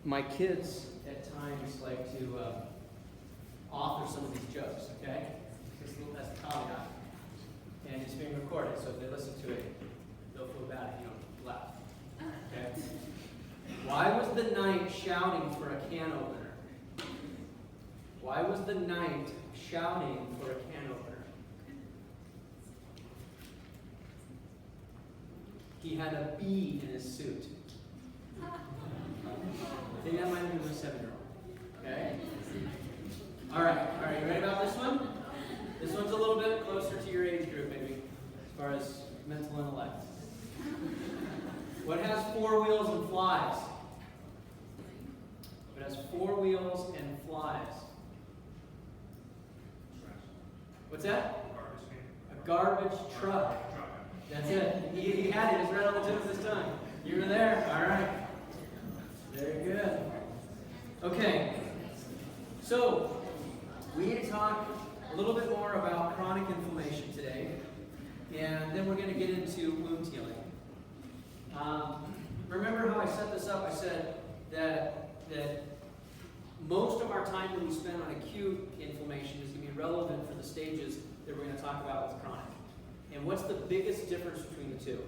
my kids at times like to author some of these jokes, okay? That's the caveat. And it's being recorded, so if they listen to it, they'll feel bad if you don't laugh. Okay? Why was the knight shouting for a can opener? Why was the knight shouting for a can opener? He had a bee in his suit. I think that might have been my 7-year-old. Okay? Alright, you ready about this one? This one's a little bit closer to your age group, maybe, as far as mental intellect. What has 4 wheels and flies? What has 4 wheels and flies? What's that? A garbage truck. That's it. He had it. It was right on the tip of his tongue. You were there. All right. Very good. Okay. So, we need to talk a little bit more about chronic inflammation today. And then we're going to get into wound healing. Remember how I set this up? I said that most of our time that we spend on acute inflammation is going to be relevant for the stages that we're going to talk about with chronic. And what's the biggest difference between the two?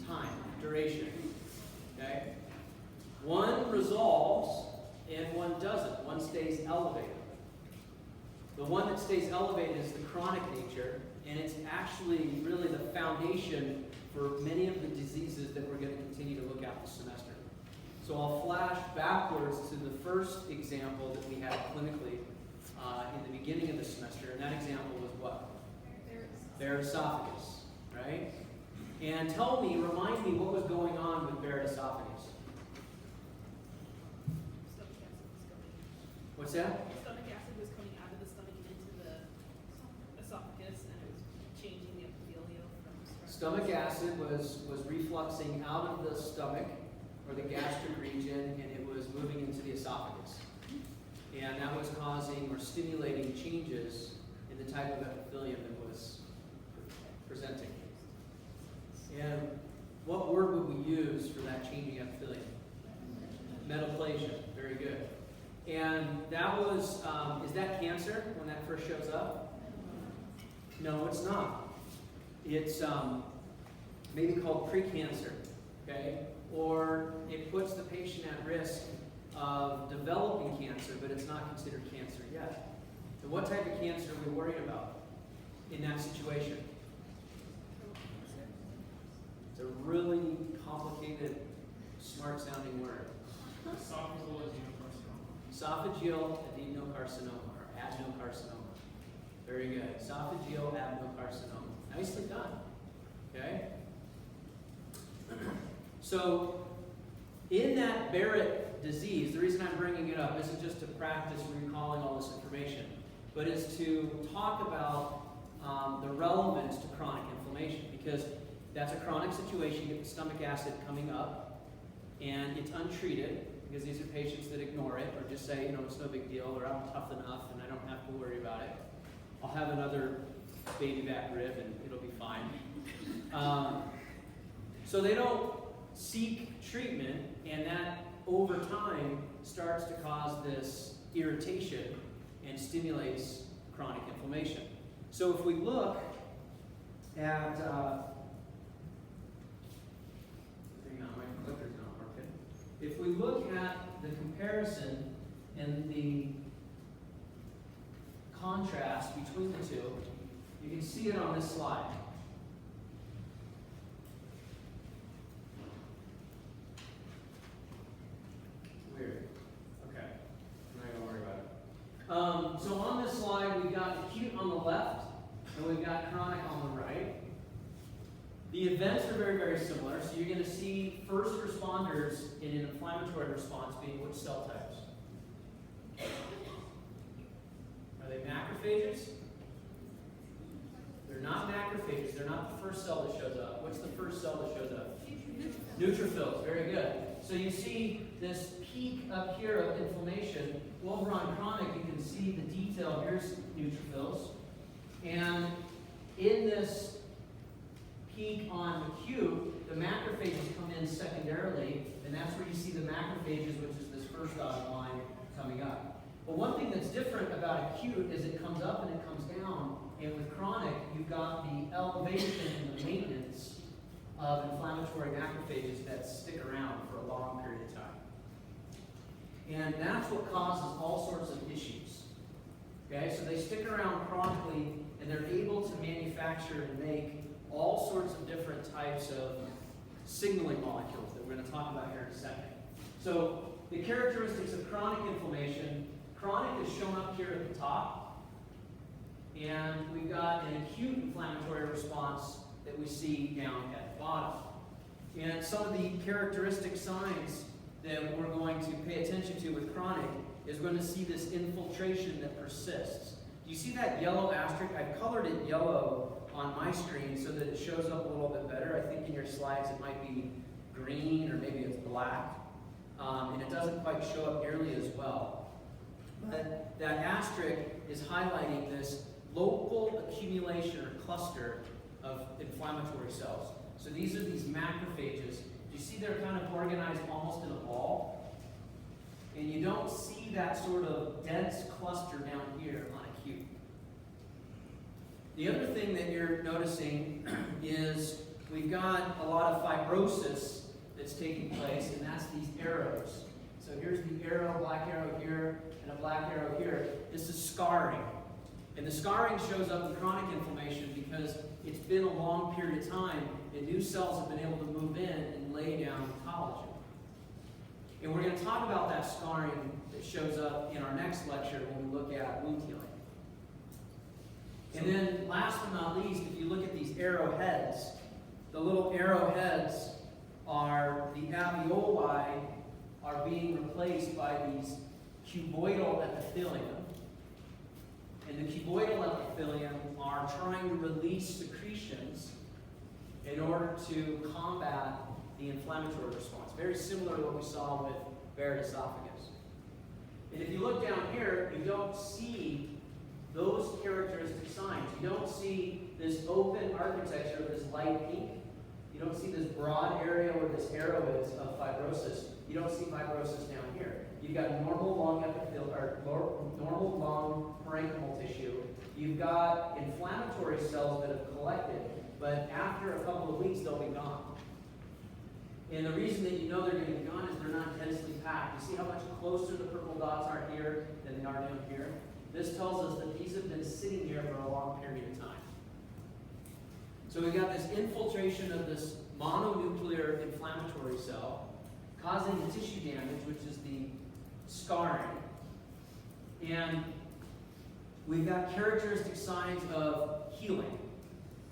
Time, duration. Okay? One resolves and one doesn't. One stays elevated. The one that stays elevated is the chronic nature, and it's actually really the foundation for many of the diseases that we're going to continue to look at this semester. So I'll flash backwards to the first example that we had clinically in the beginning of the semester, and that example was what? Bare esophagus, right? And remind me what was going on with bare esophagus. What's that? Stomach acid was coming out of the stomach and into the esophagus, and it was changing the epithelium from the Stomach acid was refluxing out of the stomach or the gastric region, and it was moving into the esophagus. And that was causing or stimulating changes in the type of epithelium that was presenting. And what word would we use for that changing epithelium? Metaplasia. Very good. And that was, is that cancer when that first shows up? No, it's not. It's maybe called precancer, okay? Or it puts the patient at risk of developing cancer, but it's not considered cancer yet. So what type of cancer are we worried about in that situation? It's a really complicated, smart-sounding word. Esophageal adenocarcinoma, or adenocarcinoma. Very good. Esophageal adenocarcinoma. Nicely done. Okay? So, in that Barrett disease, the reason I'm bringing it up isn't just to practice recalling all this information, but is to talk about the relevance to chronic inflammation, because that's a chronic situation. You get the stomach acid coming up, and it's untreated, because these are patients that ignore it, or just say, it's no big deal, or I'm tough enough, and I don't have to worry about it. I'll have another baby back rib, and it'll be fine. So they don't seek treatment, and that, over time, starts to cause this irritation and stimulates chronic inflammation. So if we look at, if we look at the comparison and the contrast between the two, you can see it on this slide. Weird. Okay. I'm not going to worry about it. So on this slide, we've got acute on the left, and we've got chronic on the right. The events are very, very similar. So you're going to see first responders in an inflammatory response being which cell types? Are they macrophages? They're not macrophages. They're not the first cell that shows up. What's the first cell that shows up? Neutrophils. Very good. So you see this peak up here of inflammation. Over on chronic, you can see the detail. Here's neutrophils. And in this peak on acute, the macrophages come in secondarily, and that's where you see the macrophages, which is this first dotted line coming up. But one thing that's different about acute is it comes up and it comes down, and with chronic, you've got the elevation and the maintenance of inflammatory macrophages that stick around for a long period of time. And that's what causes all sorts of issues. Okay, so they stick around chronically, and they're able to manufacture and make all sorts of different types of signaling molecules that we're going to talk about here in a second. So the characteristics of chronic inflammation, chronic is shown up here at the top, and we've got an acute inflammatory response that we see down at the bottom. And some of the characteristic signs that we're going to pay attention to with chronic is we're going to see this infiltration that persists. Do you see that yellow asterisk? I've colored it yellow on my screen so that it shows up a little bit better. I think in your slides it might be green or maybe it's black. And it doesn't quite show up nearly as well. But that asterisk is highlighting this local accumulation or cluster of inflammatory cells. So these are these macrophages. You see they're kind of organized almost in a ball. And you don't see that sort of dense cluster down here on acute. The other thing that you're noticing is we've got a lot of fibrosis that's taking place, and that's these arrows. So here's the arrow, black arrow here, and a black arrow here. This is scarring. And the scarring shows up in chronic inflammation because it's been a long period of time, and new cells have been able to move in and lay down collagen. And we're going to talk about that scarring that shows up in our next lecture when we look at wound healing. And then last but not least, if you look at these arrowheads, the little arrowheads are the alveoli are being replaced by these cuboidal epithelium. And the cuboidal epithelium are trying to release secretions in order to combat the inflammatory response. Very similar to what we saw with Barrett esophagus. And if you look down here, you don't see those characteristic signs. You don't see this open architecture, this light pink. You don't see this broad area where this arrow is of fibrosis. You don't see fibrosis down here. You've got normal lung epithelial, or normal lung parenchymal tissue. You've got inflammatory cells that have collected, but after a couple of weeks, they'll be gone. And the reason that you know they're going to be gone is they're not densely packed. You see how much closer the purple dots are here than they are down here? This tells us that these have been sitting here for a long period of time. So we've got this infiltration of this mononuclear inflammatory cell causing the tissue damage, which is the scarring. And we've got characteristic signs of healing.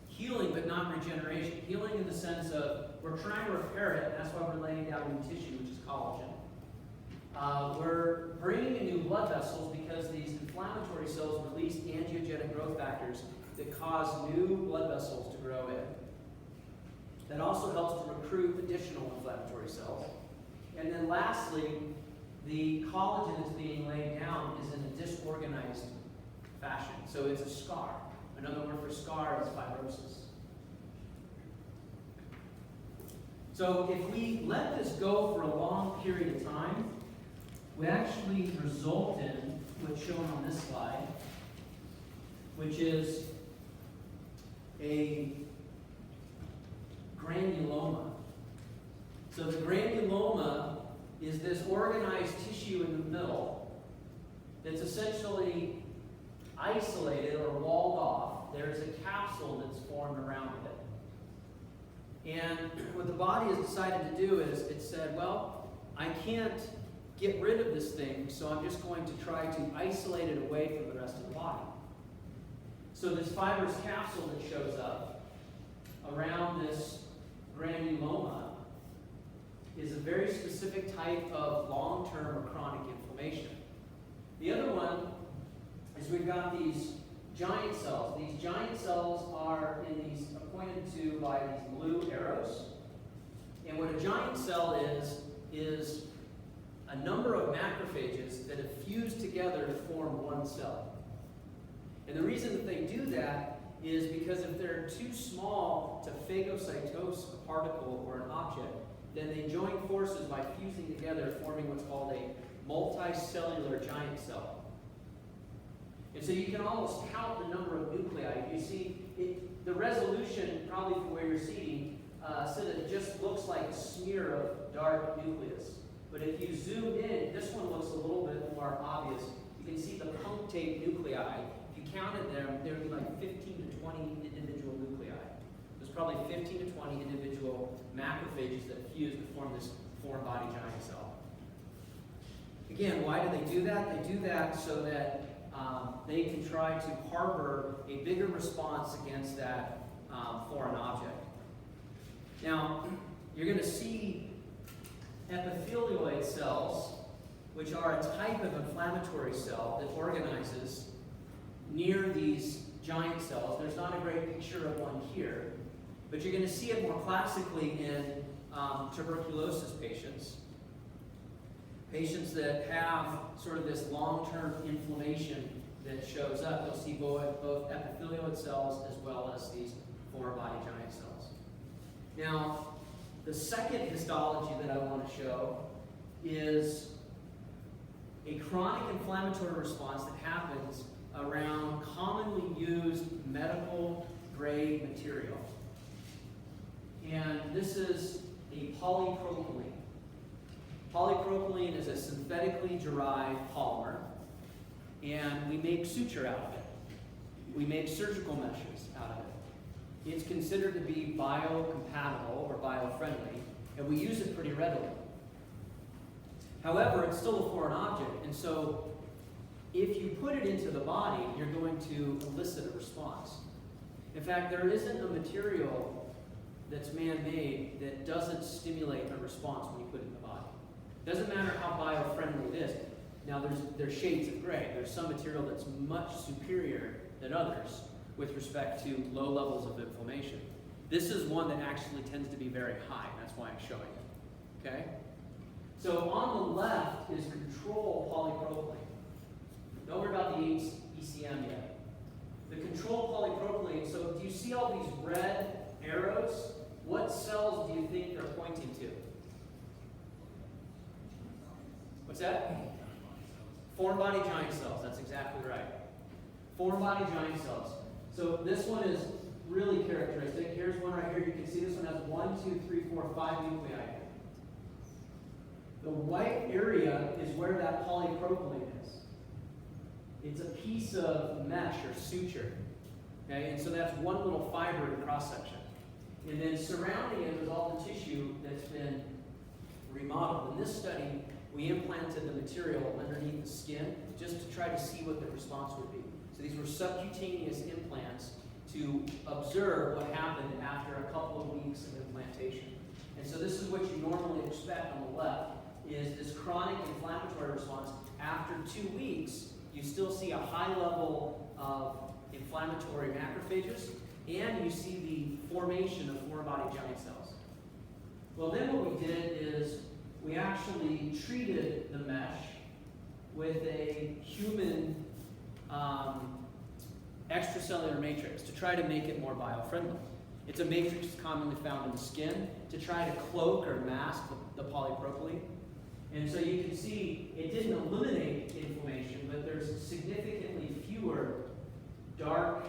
Healing, but not regeneration. Healing in the sense of we're trying to repair it, and that's why we're laying down new tissue, which is collagen. We're bringing in new blood vessels because these inflammatory cells release angiogenic growth factors that cause new blood vessels to grow in. That also helps to recruit additional inflammatory cells. And then lastly, the collagen that's being laid down is in a disorganized fashion. So it's a scar. Another word for scar is fibrosis. So if we let this go for a long period of time, we actually result in what's shown on this slide, which is a granuloma. So the granuloma is this organized tissue in the middle that's essentially isolated or walled off. There's a capsule that's formed around it. And what the body has decided to do is it said, well, I can't get rid of this thing, so I'm just going to try to isolate it away from the rest of the body. So this fibrous capsule that shows up around this granuloma is a very specific type of long-term or chronic inflammation. The other one is we've got these giant cells. These giant cells are pointed to by these blue arrows. And what a giant cell is a number of macrophages that have fused together to form one cell. And the reason that they do that is because if they're too small to phagocytose a particle or an object, then they join forces by fusing together, forming what's called a multicellular giant cell. And so you can almost count the number of nuclei. You see, the resolution, probably from where you're seeing, so that it just looks like a smear of dark nucleus. But if you zoom in, this one looks a little bit more obvious. You can see the punctate nuclei. If you counted them, there would be like 15 to 20 individual nuclei. There's probably 15 to 20 individual macrophages that fuse to form this foreign body giant cell. Again, why do they do that? They do that so that they can try to harbor a bigger response against that foreign object. Now, you're going to see epithelioid cells, which are a type of inflammatory cell that organizes near these giant cells. There's not a great picture of one here, but you're going to see it more classically in tuberculosis patients. Patients that have sort of this long-term inflammation that shows up, you'll see both epithelioid cells as well as these foreign body giant cells. Now, the second histology that I want to show is a chronic inflammatory response that happens around commonly used medical grade material. And this is a polypropylene. Polypropylene is a synthetically derived polymer, and we make suture out of it. We make surgical meshes out of it. It's considered to be biocompatible or bio-friendly, and we use it pretty readily. However, it's still a foreign object, and so if you put it into the body, you're going to elicit a response. In fact, there isn't a material that's man-made that doesn't stimulate a response when you put it in the body. It doesn't matter how bio-friendly it is. Now, there's shades of gray. There's some material that's much superior than others with respect to low levels of inflammation. This is one that actually tends to be very high. That's why I'm showing it. Okay? So on the left is control polypropylene. Don't worry about the ECM yet. The control polypropylene, so do you see all these red arrows? What cells do you think they're pointing to? What's that? Foreign body giant cells, that's exactly right. Foreign body giant cells. So this one is really characteristic. Here's one right here. You can see this one has 1, 2, 3, 4, 5 nuclei. The white area is where that polypropylene is. It's a piece of mesh or suture. Okay, and so that's one little fiber in cross-section. And then surrounding it is all the tissue that's been remodeled. In this study, we implanted the material underneath the skin just to try to see what the response would be. So these were subcutaneous implants to observe what happened after a couple of weeks of implantation. And so this is what you normally expect on the left, is this chronic inflammatory response. After 2 weeks, you still see a high level of inflammatory macrophages, and you see the formation of foreign body giant cells. Well, then what we did is we actually treated the mesh with a human extracellular matrix to try to make it more biofriendly. It's a matrix commonly found in the skin to try to cloak or mask the polypropylene. And so you can see it didn't eliminate inflammation, but there's significantly fewer dark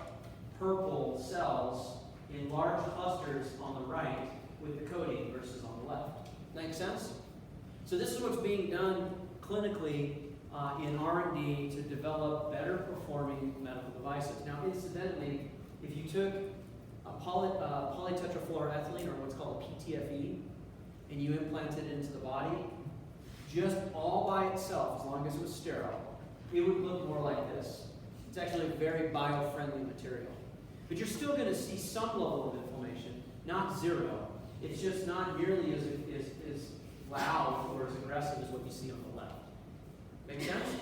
purple cells in large clusters on the right with the coating versus on the left. Make sense? So this is what's being done clinically in R&D to develop better performing medical devices. Now, incidentally, if you took a polytetrafluoroethylene, or what's called a PTFE, and you implanted it into the body, just all by itself, as long as it was sterile, it would look more like this. It's actually a very bio-friendly material. But you're still going to see some level of inflammation, not zero. It's just not nearly as loud or as aggressive as what you see on the left. Make sense?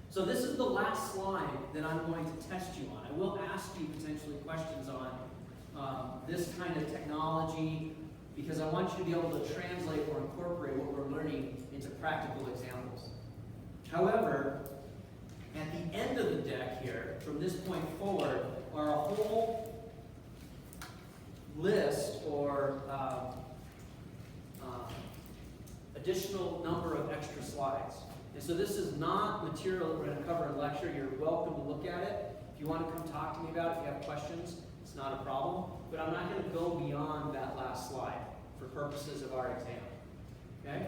So this is the last slide that I'm going to test you on. I will ask you potentially questions on this kind of technology, because I want you to be able to translate or incorporate what we're learning into practical examples. However, at at the end of the deck here, from this point forward, are a whole list or additional number of extra slides. And so this is not material we're going to cover in lecture. You're welcome to look at it. If you want to come talk to me about it, if you have questions, it's not a problem. But I'm not going to go beyond that last slide for purposes of our exam. Okay?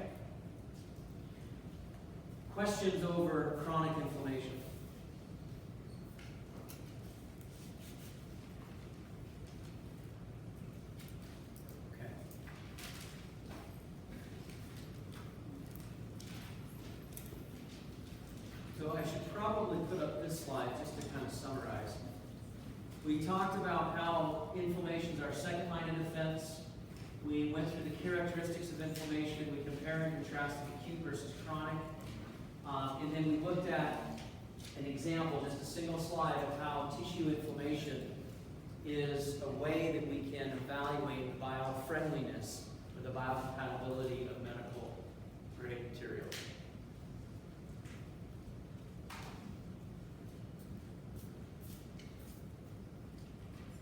Questions over chronic inflammation? Okay. So I should probably put up this slide just to kind of summarize. We talked about how inflammation is our second line of defense. We went through the characteristics of inflammation. We compared and contrasted acute versus chronic. And then we looked at an example, just a single slide, of how tissue inflammation is a way that we can evaluate the biofriendliness or the biocompatibility of